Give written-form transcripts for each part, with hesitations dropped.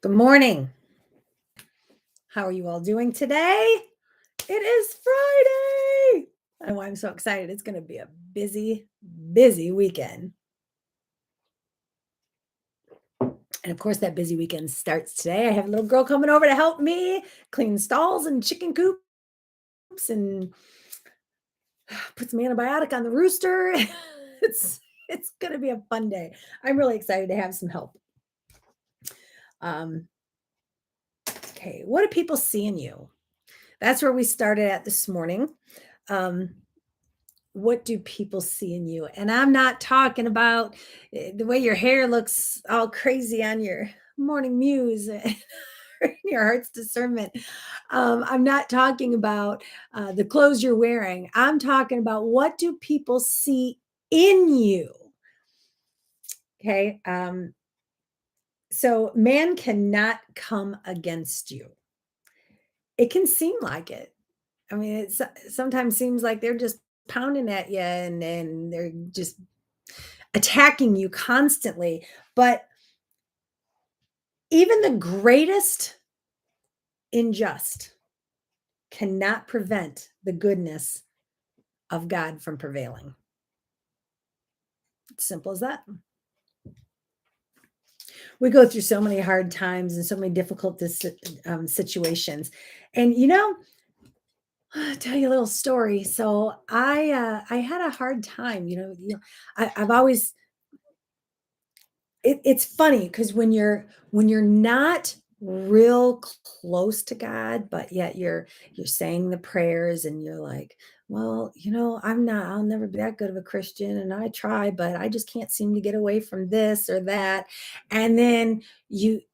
Good morning. How are you all doing today? It is Friday. I know why I'm so excited. It's going to be a busy, busy weekend. And of course, that busy weekend starts today. I have a little girl coming over to help me clean stalls and chicken coops and put some antibiotic on the rooster. It's going to be a fun day. I'm really excited to have some help. Um, okay, what do people see in you? That's where we started at this morning. Um, what do people see in you? And I'm not talking about the way your hair looks all crazy on your morning muse your heart's discernment. I'm not talking about the clothes you're wearing. I'm talking about what do people see in you? Okay. So man cannot come against you. It can seem like it. I mean, it sometimes seems like they're just pounding at you and they're just attacking you constantly. But even the greatest unjust cannot prevent the goodness of God from prevailing. It's simple as that. We go through so many hard times and so many difficult situations. And I'll tell you a little story. So I had a hard time. I've always it's funny because when you're not real close to God, but yet you're saying the prayers and you're like, well, I'll never be that good of a Christian, and I try, but I just can't seem to get away from this or that. And then you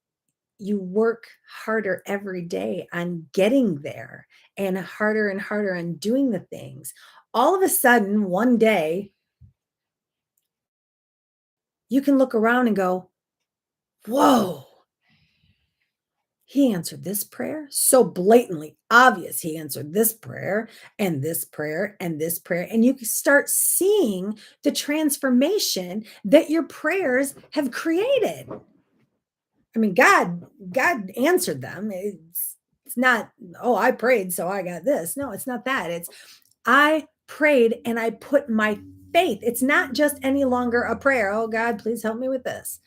work harder every day on getting there and harder on doing the things. All of a sudden, one day, you can look around and go, whoa, he answered this prayer. So blatantly obvious. He answered this prayer and this prayer and this prayer. And you can start seeing the transformation that your prayers have created. I mean, God answered them. It's not, oh, I prayed, so I got this. No, it's not that. It's I prayed and I put my faith. It's not just any longer a prayer. Oh, God, please help me with this.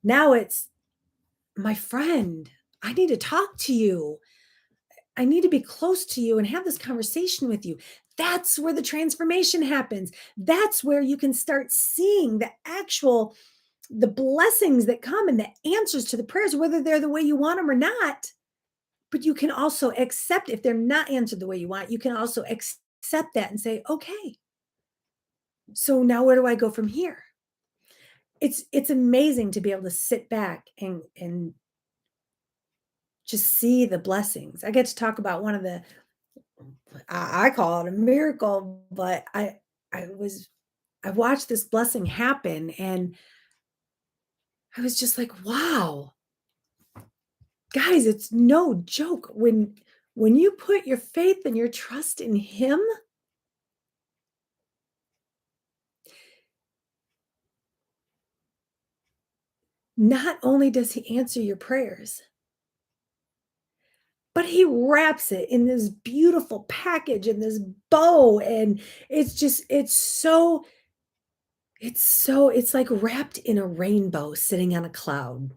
Now it's my friend. I need to talk to you. I need to be close to you and have this conversation with you. That's where the transformation happens. That's where you can start seeing the blessings that come and the answers to the prayers, whether they're the way you want them or not. But you can also accept if they're not answered the way you want, you can also accept that and say, okay, so now where do I go from here? It's amazing to be able to sit back and just see the blessings. I get to talk about one of the I call it a miracle, but I was I watched this blessing happen and I was just like, wow, guys, it's no joke. When you put your faith and your trust in him, not only does he answer your prayers, but he wraps it in this beautiful package and this bow. And it's like wrapped in a rainbow sitting on a cloud.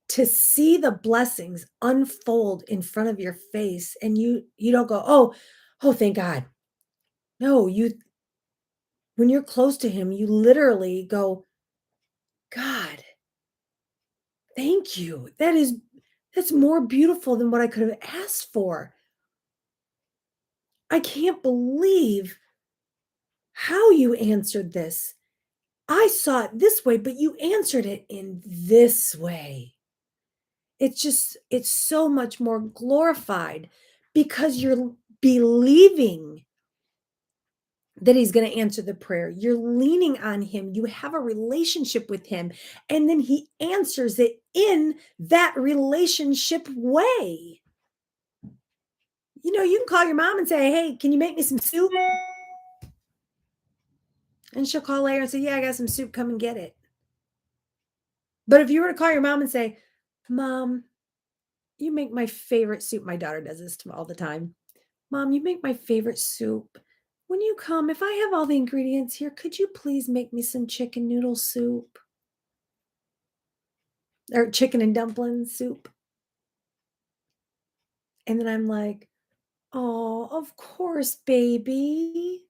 To see the blessings unfold in front of your face and you don't go, "Oh, thank God." No, you when you're close to him, you literally go, "God, thank you. That's more beautiful than what I could have asked for. I can't believe how you answered this. I saw it this way, but you answered it in this way." It's so much more glorified because you're believing that he's going to answer the prayer. You're leaning on him. You have a relationship with him. And then he answers it in that relationship way. You can call your mom and say, hey, can you make me some soup? And she'll call later and say, yeah, I got some soup. Come and get it. But if you were to call your mom and say, Mom, you make my favorite soup. My daughter does this to me all the time. Mom, you make my favorite soup. When you come, if I have all the ingredients here, could you please make me some chicken noodle soup or chicken and dumpling soup? And then I'm like, oh, of course, baby.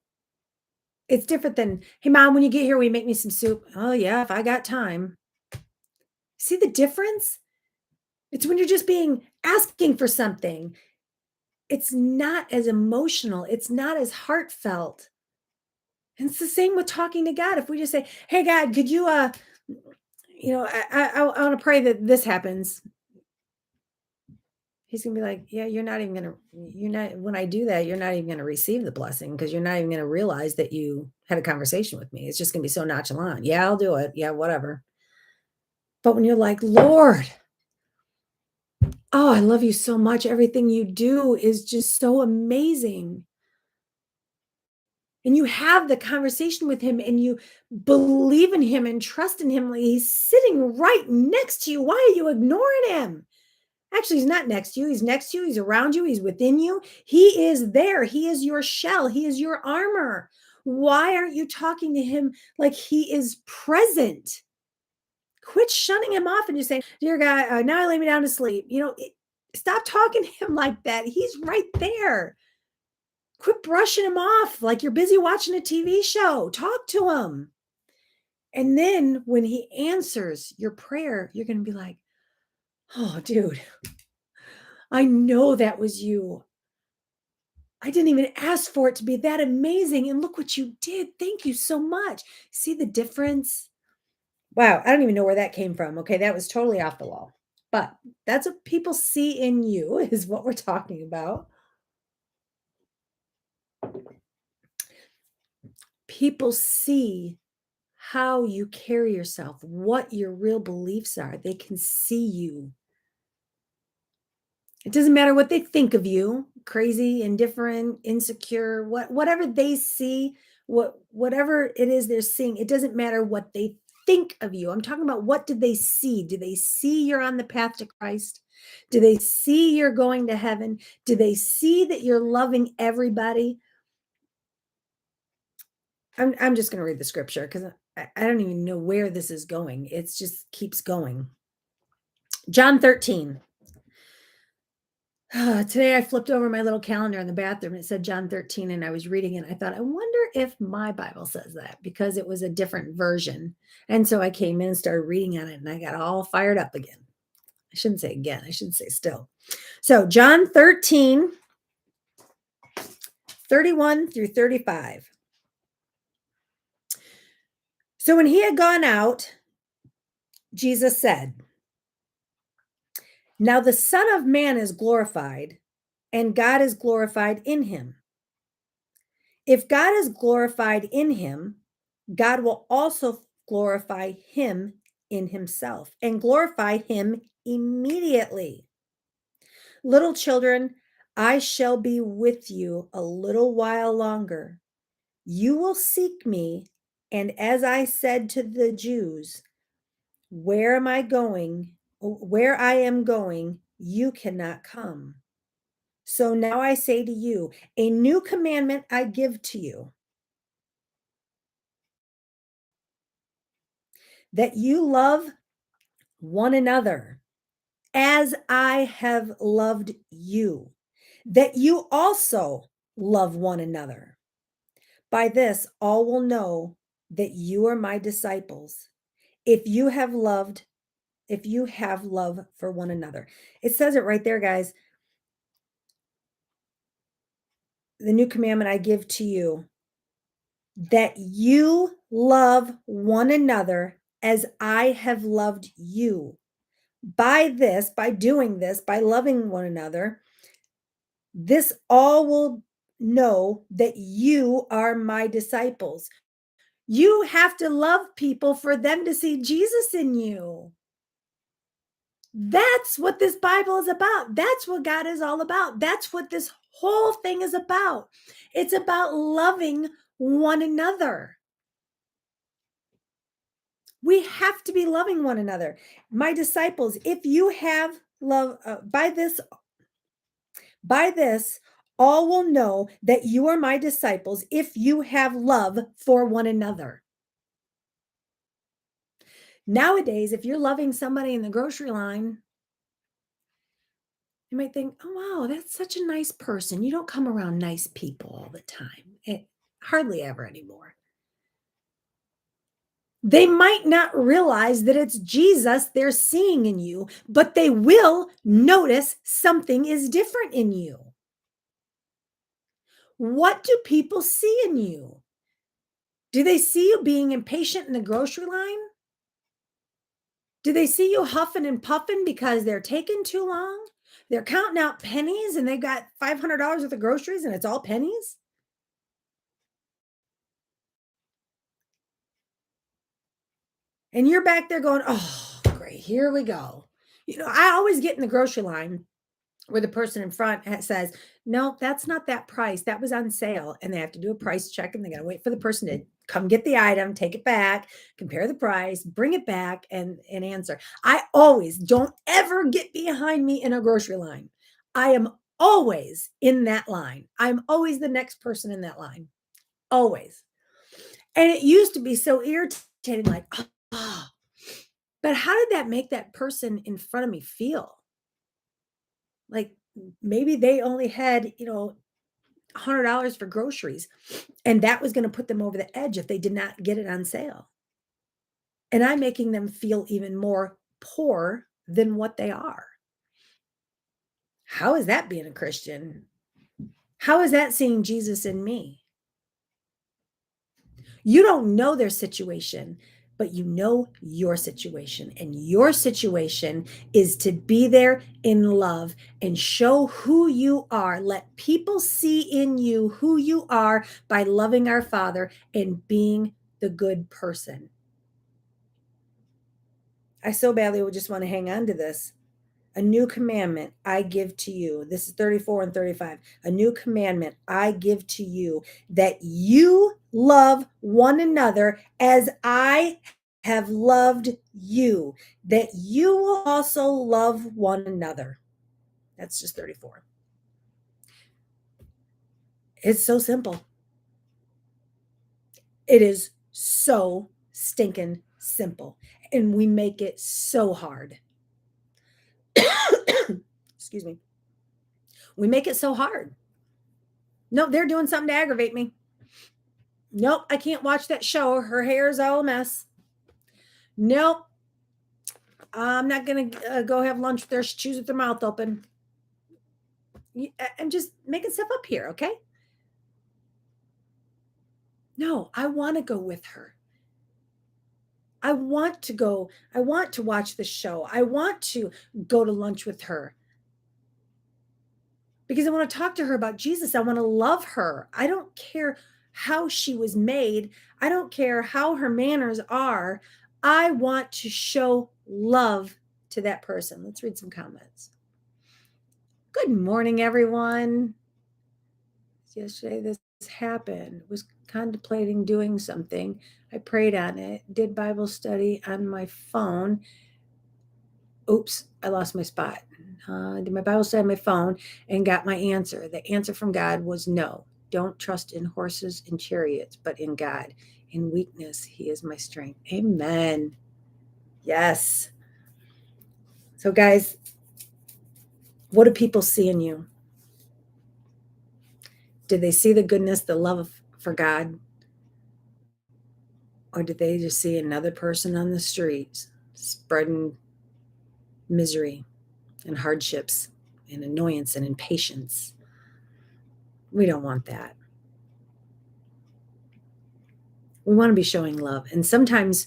It's different than, hey, mom, when you get here, will you make me some soup? Oh, yeah, if I got time. See the difference? It's when you're just being asking for something. It's not as emotional. It's not as heartfelt. And it's the same with talking to God. If we just say, "Hey, God, could you, I want to pray that this happens." He's gonna be like, "Yeah, you're not even gonna. You're not. When I do that, you're not even gonna receive the blessing because you're not even gonna realize that you had a conversation with me. It's just gonna be so nonchalant. Yeah, I'll do it. Yeah, whatever." But when you're like, "Lord, oh, I love you so much. Everything you do is just so amazing." And you have the conversation with him and you believe in him and trust in him. Like he's sitting right next to you. Why are you ignoring him? Actually, he's not next to you. He's next to you. He's around you. He's within you. He is there. He is your shell. He is your armor. Why aren't you talking to him like he is present? Quit shunning him off and just saying, "Dear God, now I lay me down to sleep." Stop talking to him like that. He's right there. Quit brushing him off like you're busy watching a TV show. Talk to him. And then when he answers your prayer, you're going to be like, "Oh, dude, I know that was you. I didn't even ask for it to be that amazing. And look what you did. Thank you so much." See the difference? Wow. I don't even know where that came from. Okay. That was totally off the wall. But that's what people see in you, is what we're talking about. People see how you carry yourself, what your real beliefs are. They can see you. It doesn't matter what they think of you, crazy, indifferent, insecure, whatever they see, whatever it is they're seeing, it doesn't matter what they think of you. I'm talking about, what did they see? Do they see you're on the path to Christ? Do they see you're going to heaven? Do they see that you're loving everybody? I'm just going to read the scripture because I don't even know where this is going. It's just keeps going. John 13. Today I flipped over my little calendar in the bathroom and it said John 13 and I was reading it. I thought, I wonder if my Bible says that, because it was a different version. And so I came in and started reading on it and I got all fired up again. I shouldn't say again. I should say still. So John 13, 31 through 35. So when he had gone out, Jesus said, "Now the Son of Man is glorified, and God is glorified in him. If God is glorified in him, God will also glorify him in himself and glorify him immediately. Little children, I shall be with you a little while longer. You will seek me, and as I said to the Jews, where am I going? Where I am going, you cannot come. So now I say to you, a new commandment I give to you, that you love one another as I have loved you, that you also love one another. By this, all will know that you are my disciples, if you have love for one another." It says it right there, guys. The new commandment I give to you, that you love one another as I have loved you. By this, by doing this, by loving one another, this all will know that you are my disciples. You have to love people for them to see Jesus in you. That's what this Bible is about. That's what God is all about. That's what this whole thing is about. It's about loving one another. We have to be loving one another. My disciples, if you have love, by this, all will know that you are my disciples if you have love for one another. Nowadays, if you're loving somebody in the grocery line, you might think, oh, wow, that's such a nice person. You don't come around nice people all the time. Hardly ever anymore. They might not realize that it's Jesus they're seeing in you, but they will notice something is different in you. What do people see in you? Do they see you being impatient in the grocery line? Do they see you huffing and puffing because they're taking too long? They're counting out pennies and they've got $500 worth of groceries and it's all pennies? And you're back there going, oh, great, here we go. I always get in the grocery line where the person in front says, no, that's not that price. That was on sale. And they have to do a price check and they got to wait for the person to come get the item, take it back, compare the price, bring it back and answer. I always don't ever get behind me in a grocery line. I am always in that line. I'm always the next person in that line. Always. And it used to be so irritating, like, oh, but how did that make that person in front of me feel? Like maybe they only had, $100 for groceries, and that was gonna put them over the edge if they did not get it on sale. And I'm making them feel even more poor than what they are. How is that being a Christian? How is that seeing Jesus in me? You don't know their situation, but you know your situation. And your situation is to be there in love and show who you are. Let people see in you who you are by loving our Father and being the good person. I so badly would just want to hang on to this. A new commandment I give to you. This is 34 and 35. A new commandment I give to you, that you love one another as I have loved you, that you will also love one another. That's just 34. It's so simple. It is so stinking simple. And we make it so hard. Excuse me. We make it so hard. No, they're doing something to aggravate me. Nope, I can't watch that show. Her hair's all a mess. Nope, I'm not going to go have lunch with her. She chews with her mouth open. I'm just making stuff up here, okay? No, I want to go with her. I want to go. I want to watch the show. I want to go to lunch with her because I want to talk to her about Jesus. I want to love her. I don't care how she was made. I don't care how her manners are. I want to show love to that person. Let's read some comments. Good morning, everyone. Yesterday, this happened. Was contemplating doing something. I prayed on it, did Bible study on my phone. Oops, I lost my spot. Did my Bible study on my phone and got my answer. The answer from God was no. Don't trust in horses and chariots, but in God. In weakness, He is my strength. Amen. Yes. So, guys, what do people see in you? Did they see the goodness, the love for God? Or did they just see another person on the streets spreading misery and hardships and annoyance and impatience? We don't want that. We want to be showing love. And sometimes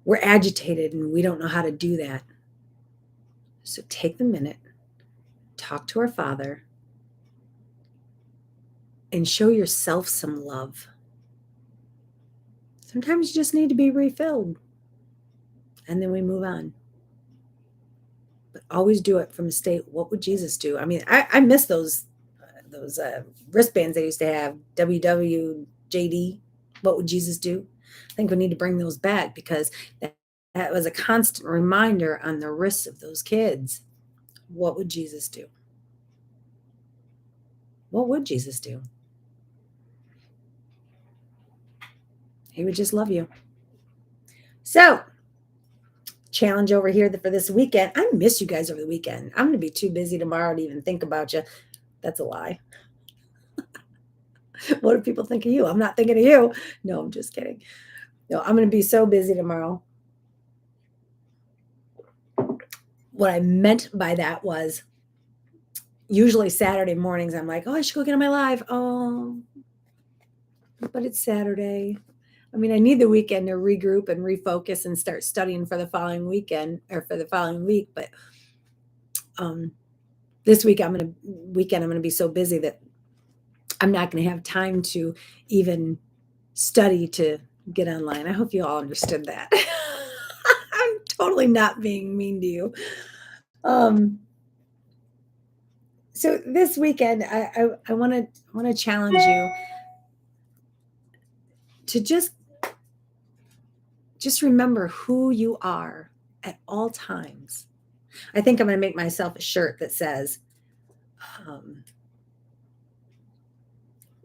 we're agitated and we don't know how to do that. So take the minute, talk to our Father, and show yourself some love. Sometimes you just need to be refilled. And then we move on. But always do it from a state, what would Jesus do? I mean, I miss those wristbands they used to have, WWJD, what would Jesus do? I think we need to bring those back because that was a constant reminder on the wrists of those kids. What would Jesus do? What would Jesus do? He would just love you. So, challenge over here for this weekend. I miss you guys over the weekend. I'm going to be too busy tomorrow to even think about you. That's a lie. What do people think of you? I'm not thinking of you. No, I'm just kidding. No, I'm going to be so busy tomorrow. What I meant by that was usually Saturday mornings, I'm like, oh, I should go get on my live. Oh, but it's Saturday. I mean, I need the weekend to regroup and refocus and start studying for the following weekend or for the following week. But this weekend, I'm gonna be so busy that I'm not going to have time to even study to get online. I hope you all understood that. I'm totally not being mean to you. So this weekend, I want to challenge you to just remember who you are at all times. I think I'm going to make myself a shirt that says, um,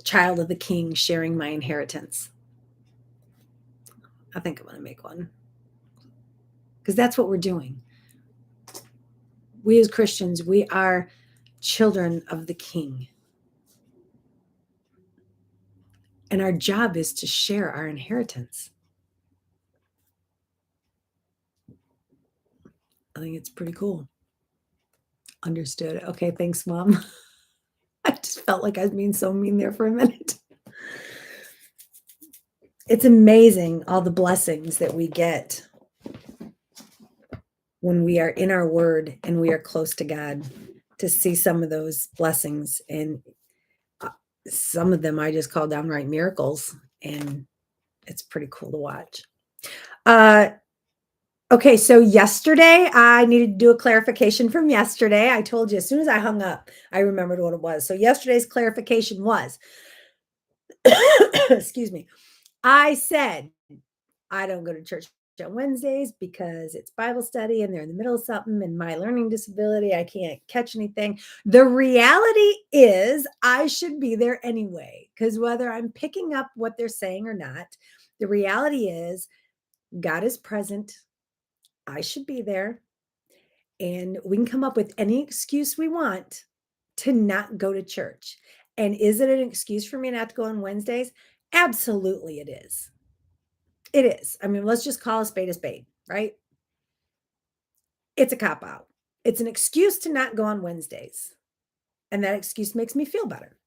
"Child of the King, sharing my inheritance." I think I'm going to make one because that's what we're doing. We as Christians, we are children of the King. And our job is to share our inheritance. I think it's pretty cool. Understood. Okay, thanks, Mom. I just felt like I was being so mean there for a minute. It's amazing all the blessings that we get when we are in our word and we are close to God, to see some of those blessings. And some of them I just call downright miracles. And it's pretty cool to watch. Okay, so yesterday I needed to do a clarification from yesterday. I told you as soon as I hung up, I remembered what it was. So yesterday's clarification was, excuse me, I said I don't go to church on Wednesdays because it's Bible study and they're in the middle of something and my learning disability, I can't catch anything. The reality is I should be there anyway, because whether I'm picking up what they're saying or not, the reality is God is present. I should be there. And we can come up with any excuse we want to not go to church. And is it an excuse for me not to go on Wednesdays? Absolutely, it is. It is. I mean, let's just call a spade, right? It's a cop out. It's an excuse to not go on Wednesdays. And that excuse makes me feel better.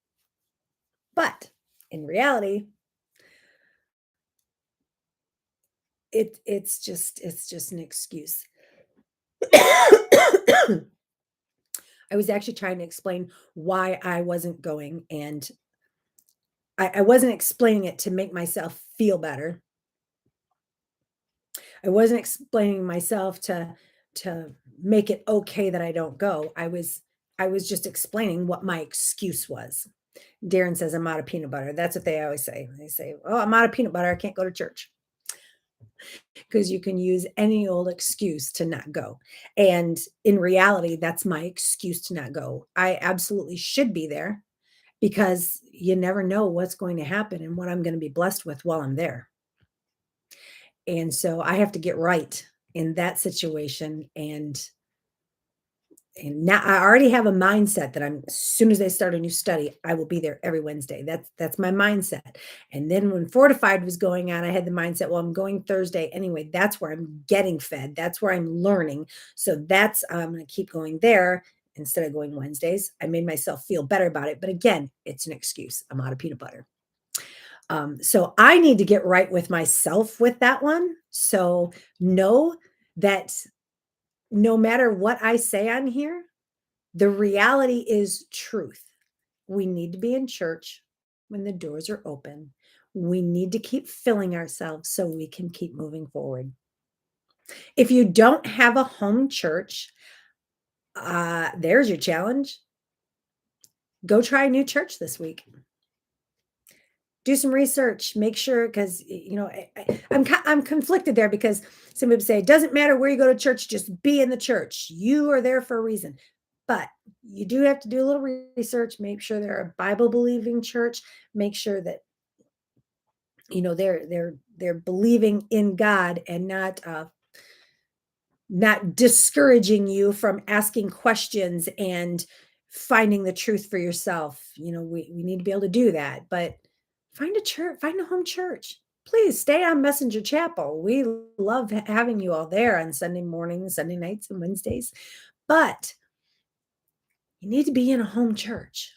But in reality, it's just an excuse. I was actually trying to explain why I wasn't going, and I wasn't explaining it to make myself feel better. I wasn't explaining myself to make it okay that I don't go. I was just explaining what my excuse was. Darren says I'm out of peanut butter. That's what they always say. They say, "Oh, I'm out of peanut butter. I can't go to church." Because you can use any old excuse to not go. And in reality, that's my excuse to not go. I absolutely should be there because you never know what's going to happen and what I'm going to be blessed with while I'm there. And so I have to get right in that situation. And now I already have a mindset that I'm as soon as I start a new study, I will be there every Wednesday. That's my mindset. And then when Fortified was going on, I had the mindset, well, I'm going Thursday anyway. That's where I'm getting fed. That's where I'm learning. So that's I'm going to keep going there instead of going Wednesdays. I made myself feel better about it. But again, it's an excuse. I'm out of peanut butter. So I need to get right with myself with that one. So know that no matter what I say on here, the reality is truth. We need to be in church when the doors are open. We need to keep filling ourselves so we can keep moving forward. If you don't have a home church, there's your challenge. Go try a new church this week. Do some research, make sure, because I'm conflicted there, because some people say it doesn't matter where you go to church, just be in the church. You are there for a reason. But you do have to do a little research, make sure they're a Bible believing church, make sure that they're believing in God, and not discouraging you from asking questions and finding the truth for yourself. We need to be able to do that, but find a church, find a home church. Please stay on Messenger Chapel. We love having you all there on Sunday mornings, Sunday nights, and Wednesdays. But you need to be in a home church.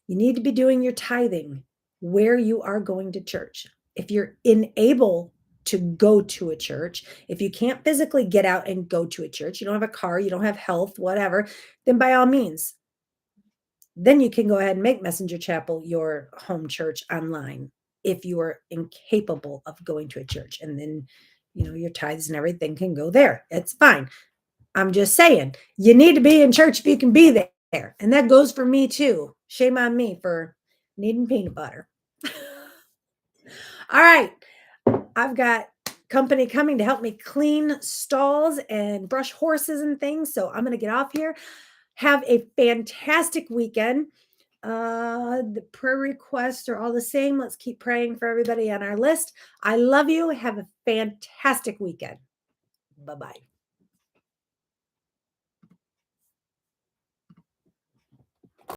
You need to be doing your tithing where you are going to church. If you're unable to go to a church, if you can't physically get out and go to a church, you don't have a car, you don't have health, whatever, then by all means, then you can go ahead and make Messenger Chapel your home church online if you are incapable of going to a church. And then, your tithes and everything can go there. It's fine. I'm just saying, you need to be in church if you can be there. And that goes for me too. Shame on me for needing peanut butter. All right. I've got company coming to help me clean stalls and brush horses and things. So I'm going to get off here. Have a fantastic weekend. The prayer requests are all the same. Let's keep praying for everybody on our list. I love you. Have a fantastic weekend. Bye-bye.